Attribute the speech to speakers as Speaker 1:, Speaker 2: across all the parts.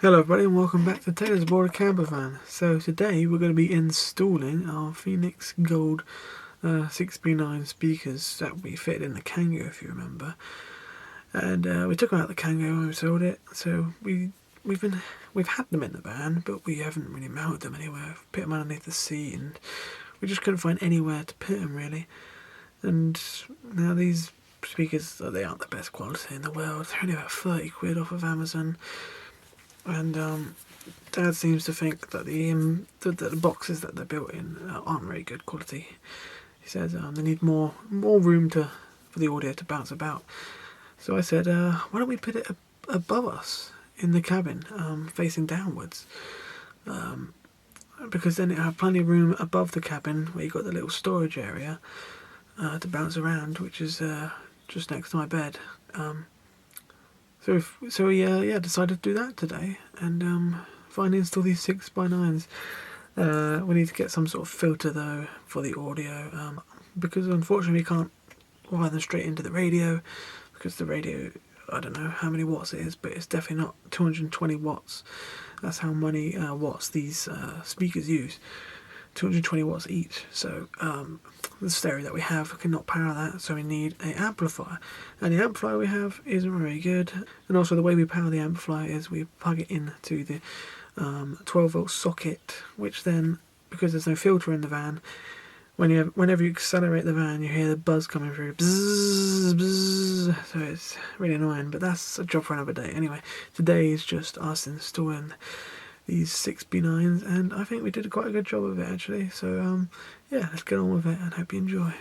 Speaker 1: Hello everybody and welcome back to Taylor's Aboard a Campervan. So today we're going to be installing our Phonix Gold 6x9 speakers that we fitted in the Kangoo, if you remember. And we took them out the Kangoo when we sold it, so we've had them in the van, but we haven't really mounted them anywhere. We've put them underneath the seat and we just couldn't find anywhere to put them really. And now these speakers, they aren't the best quality in the world. They're only about 30 quid off of Amazon. And Dad seems to think that the boxes that they're built in aren't very good quality. He says they need more room for the audio to bounce about. So I said, why don't we put it above us in the cabin, facing downwards? Because then it have plenty of room above the cabin where you've got the little storage area to bounce around, which is just next to my bed. So we decided to do that today, and finally install these 6x9s. We need to get some sort of filter though for the audio, because unfortunately we can't wire them straight into the radio, because the radio, I don't know how many watts it is, but it's definitely not 220 watts. That's how many watts these speakers use. 220 watts each, so the stereo that we have cannot power that, so we need an amplifier, and the amplifier we have isn't very good. And also the way we power the amplifier is we plug it into the 12 volt socket, which then, because there's no filter in the van, whenever you accelerate the van you hear the buzz coming through, bzzz, bzzz, so it's really annoying, but that's a job for another day. Anyway, today is just us installing these 6x9s, and I think we did quite a good job of it actually. So yeah, let's get on with it and hope you enjoy.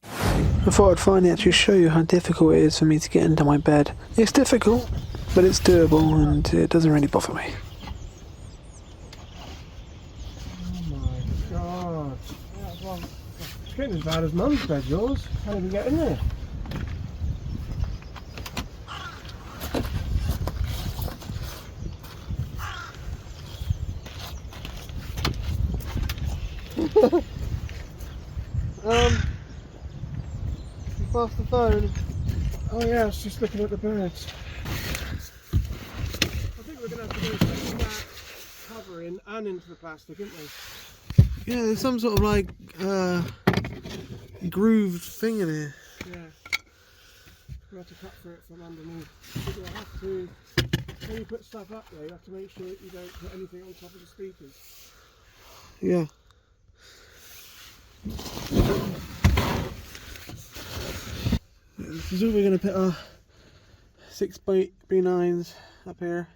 Speaker 1: I thought I'd finally actually show you how difficult it is for me to get into my bed. It's difficult, but it's doable and it doesn't really bother me.
Speaker 2: Oh my god. Yeah, well, it's getting as bad as Mum's bed, yours. Can't even get in there. You passed the phone. Oh yeah, I was just looking at the birds. I think we're going to have to go through that covering and into the plastic, isn't we?
Speaker 1: Yeah, there's some sort of like grooved thing in here.
Speaker 2: Yeah. We have to cut through it from underneath. But you have to, when you put stuff up there, you have to make sure that you don't put anything on top of the speakers.
Speaker 1: Yeah. This is where we're going to put our 6x9s up here.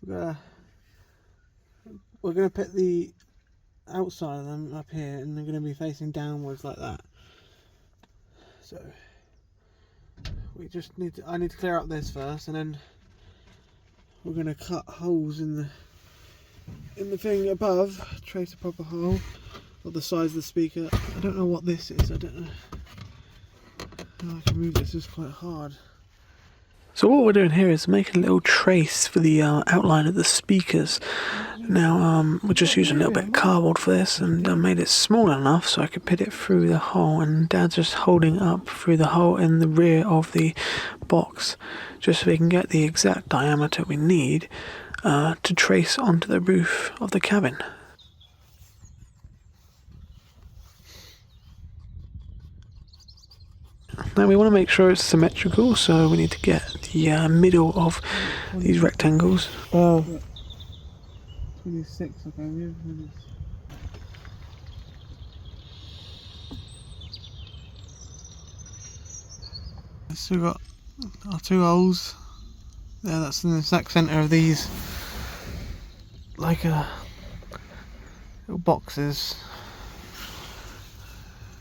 Speaker 1: We're going to put the outside of them up here, and they're going to be facing downwards like that. So we just I need to clear up this first, and then we're going to cut holes in the thing above, trace a proper hole of the size of the speaker. I don't know what this is. I don't know how I can move this. It's quite hard. So what we're doing here is making a little trace for the outline of the speakers. Now we're just using a little bit of cardboard for this, and I made it small enough so I could put it through the hole, and Dad's just holding up through the hole in the rear of the box, just so we can get the exact diameter we need to trace onto the roof of the cabin. Now we want to make sure it's symmetrical, so we need to get the middle of these rectangles. 26, okay. Still got our two holes. There, that's in the exact centre of these, like little boxes.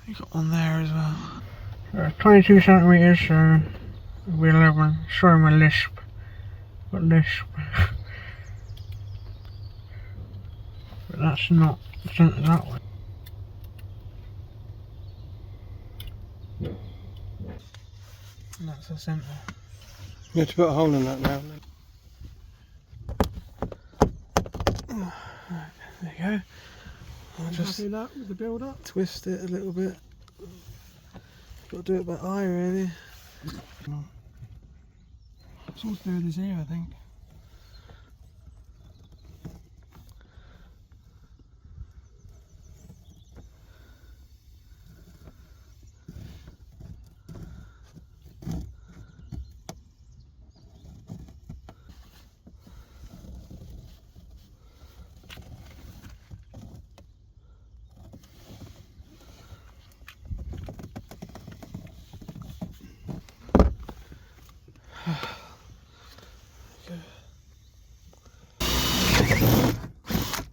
Speaker 1: You got one there as well. 22 centimeters, so we'll show him a lisp. But that's not centered that way. And that's the centre.
Speaker 2: You have to put a hole in that now.
Speaker 1: There you go. I'll just
Speaker 2: happy that with the build up?
Speaker 1: Twist it a little bit. Got to do it by eye really.
Speaker 2: It's all to do with his ear, I think.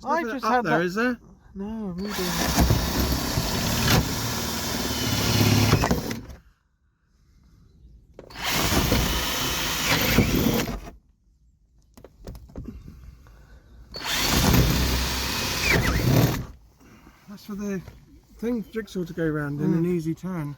Speaker 1: I just
Speaker 2: up
Speaker 1: had
Speaker 2: there,
Speaker 1: that.
Speaker 2: is there?
Speaker 1: No, really.
Speaker 2: That's for the thing jigsaw to go round in an easy turn.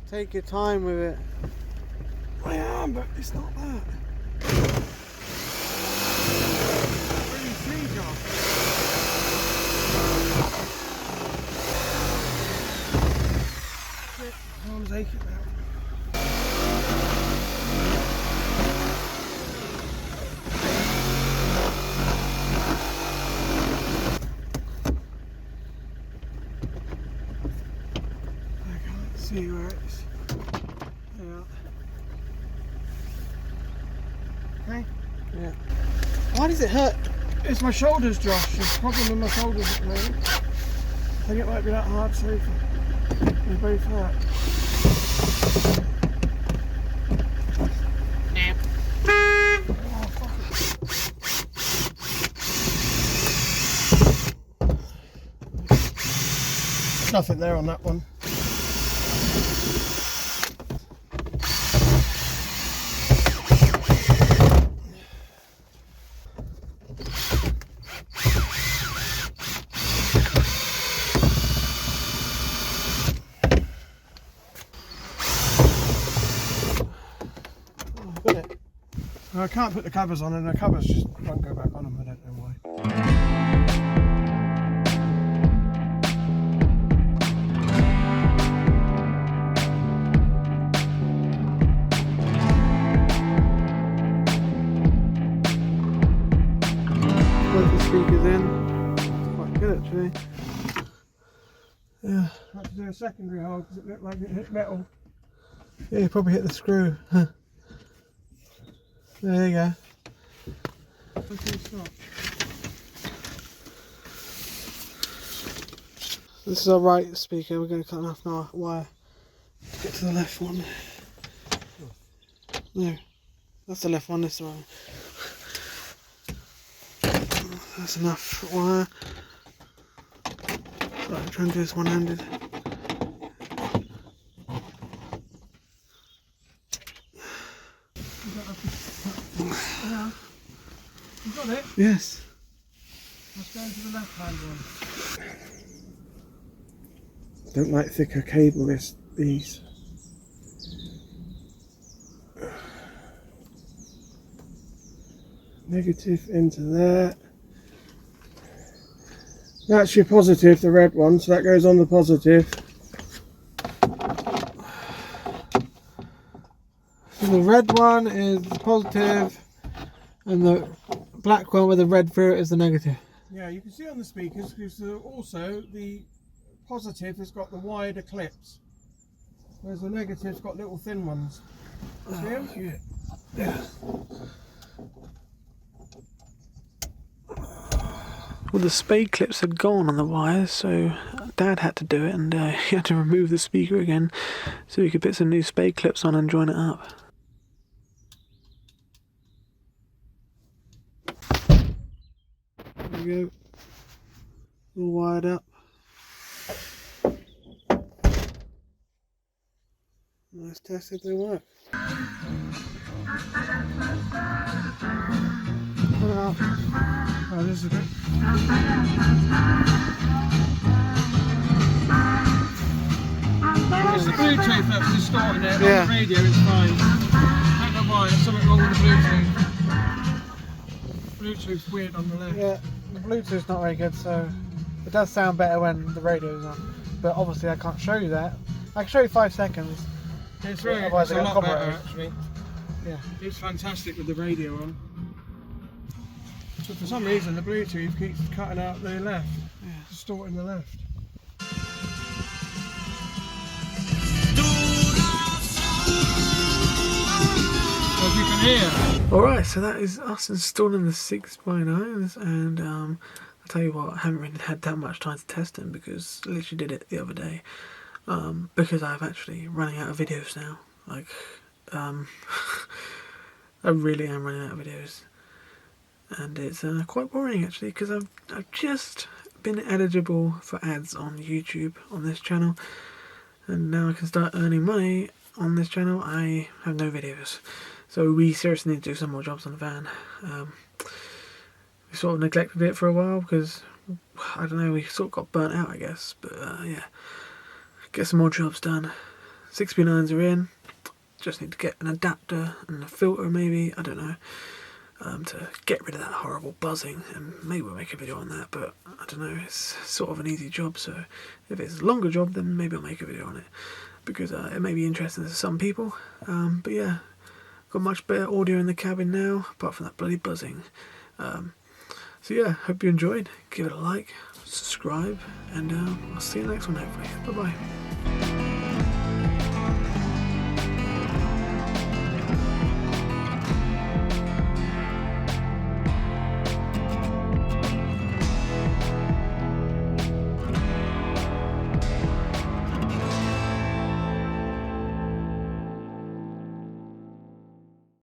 Speaker 1: Take your time with it.
Speaker 2: I am, but it's not that. Really see, John. Shit, my arm's aching now. I can't see where it's. Yeah. Okay.
Speaker 1: Yeah. Why does it hurt?
Speaker 2: It's my shoulders, Josh. There's a problem with my shoulders at the moment. I think it might be that hard sofa. They both hurt. Oh, fuck it. Nothing there on that one. I can't put the covers on, and the covers just won't go back on them. I don't know why.
Speaker 1: Plug the speakers in. It's quite good actually. Yeah.
Speaker 2: I had to do a secondary hole because it looked like it hit metal.
Speaker 1: Yeah, you probably hit the screw. There you go.
Speaker 2: Okay, stop.
Speaker 1: This is our right speaker. We're going to cut off our wire. Let's get to the left one. No, that's the left one. This one. That's enough wire. Right, I'm trying to do this one-handed.
Speaker 2: Yeah. You got it?
Speaker 1: Yes.
Speaker 2: Let's go into the left hand one.
Speaker 1: Don't like thicker cable, these.
Speaker 2: Negative into there. That's your positive, the red one, so that goes on the positive.
Speaker 1: So the red one is the positive, and the black one with the red through it is the negative.
Speaker 2: Yeah, you can see on the speakers because also the positive has got the wider clips, whereas the negative's got little thin ones. See them?
Speaker 1: Yeah. Well, the spade clips are gone on the wires, so Dad had to do it, and he had to remove the speaker again so he could put some new spade clips on and join it up. There we go. All wired up. Let's test if they work. Put it up.
Speaker 2: Oh, this is good. It's the Bluetooth that's distorting it.
Speaker 1: Yeah.
Speaker 2: On the radio it's fine. I don't know why, there's something wrong with the Bluetooth. Bluetooth's weird on the left.
Speaker 1: Yeah, the Bluetooth's not very good, so It does sound better when the radio's on, but obviously I can't show you that. I can show you 5 seconds.
Speaker 2: It's really,
Speaker 1: Otherwise
Speaker 2: it's
Speaker 1: I
Speaker 2: a
Speaker 1: get
Speaker 2: lot better
Speaker 1: copyrighted.
Speaker 2: actually.
Speaker 1: Yeah.
Speaker 2: It's fantastic with the radio on. But for some reason the Bluetooth keeps cutting out the left, distorting the left. As you can hear.
Speaker 1: Alright, so that is us installing the 6x9s, and I'll tell you what, I haven't really had that much time to test them because I literally did it the other day. Because I'm actually running out of videos now. Like, I really am running out of videos. And it's quite boring actually, because I've just been eligible for ads on YouTube on this channel, and now I can start earning money on this channel. I have no videos, so we seriously need to do some more jobs on the van. We sort of neglected it for a while because, I don't know, we sort of got burnt out I guess, but yeah, get some more jobs done. 6x9s are in, just need to get an adapter and a filter maybe, I don't know. To get rid of that horrible buzzing, and maybe we'll make a video on that, but I don't know, it's sort of an easy job, so if it's a longer job then maybe I'll make a video on it, because it may be interesting to some people. But yeah, got much better audio in the cabin now, apart from that bloody buzzing. So yeah, hope you enjoyed, give it a like, subscribe, and I'll see you next one hopefully. Bye bye.